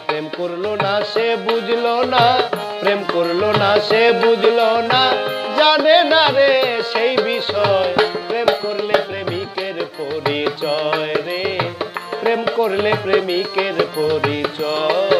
প্রেম করলো না সে বুঝলো না, প্রেম করলো না সে বুঝলো না, জানে না রে সেই বিষয়। প্রেম করলে প্রেমিকের পরিচয় রে, প্রেম করলে প্রেমিকের পরিচয়।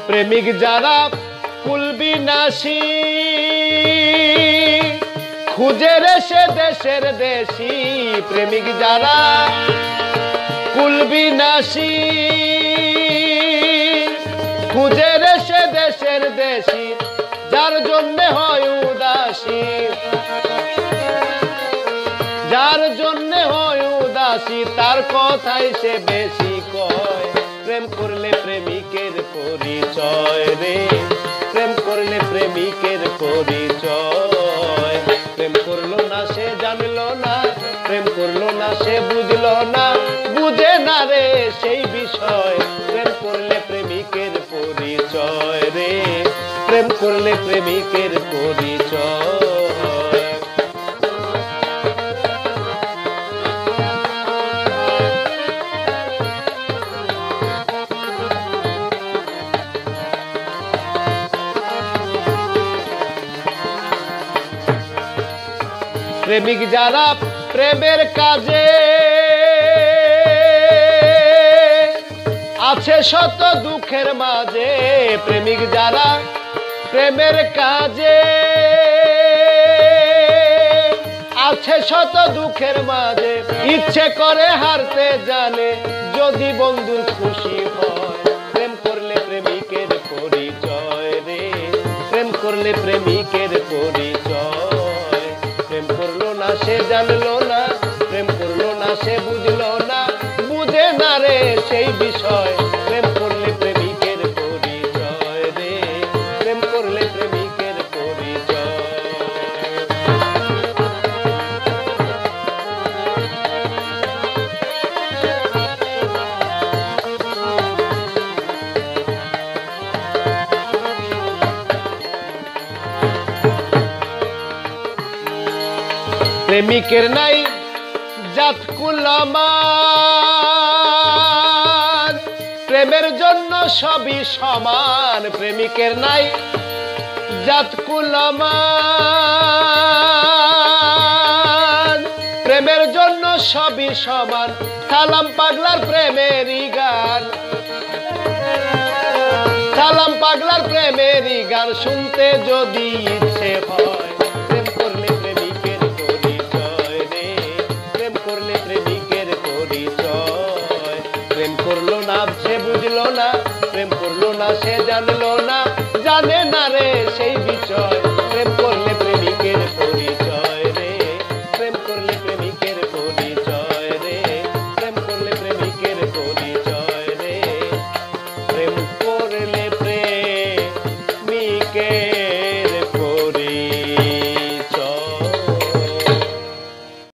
প্রেমিক যারা কুলবিনাশী, খুঁজে রে সে দেশের দেশি। প্রেমিক যারা কুলবিনাশী, খুঁজে রে সে দেশের দেশি, যার জন্য হয় উদাসী, যার জন্য হয় উদাসী, তার কথাই সে বেশি কয়। প্রেম করলে প্রেমিকের পরিচয় রে, প্রেম করলে প্রেমিকের পরিচয়। প্রেম করলো না সে জানলো না, প্রেম করলো না সে বুঝলো না, বুঝে না রে সেই বিষয়। প্রেম করলে প্রেমিকের পরিচয় রে, প্রেম করলে প্রেমিকের পরিচয়। প্রেমিক যারা প্রেমের কাজে আছে শত দুঃখের মাঝে, প্রেমিক যারা প্রেমের কাজে আছে শত দুঃখের মাঝে, ইচ্ছে করে হারতে জানে যদি বন্ধুর খুশি হয়। প্রেম করলে প্রেমিকের পরিচয় রে, প্রেম করলে প্রেমিকের পরিচয়। প্রেম করলো না সে জানলো না, প্রেম করলো না সে বুঝলো না, বুঝে না রে সেই বিষয়। প্রেম করলে প্রেমিকের পরিচয় রে, প্রেম করলে প্রেমিকের পরিচয়। প্রেমিকের নাই জাত কুলমান, প্রেমের জন্য সবই সমান। প্রেমিকের নাই জাত কুলমান, প্রেমের জন্য সবই সমান। সালাম পাগলার প্রেমেরই গান, সালাম পাগলার প্রেমেরই গান শুনতে যদি ইচ্ছে হয়। প্রেম করলে প্রেমিকের পরিচয় রে, প্রেম করলে প্রেমিকের পরিচয়। প্রেম করলো না সে বুঝলো না, প্রেম করলো না সে জানলো না, জানে না রে সেই বিষয়।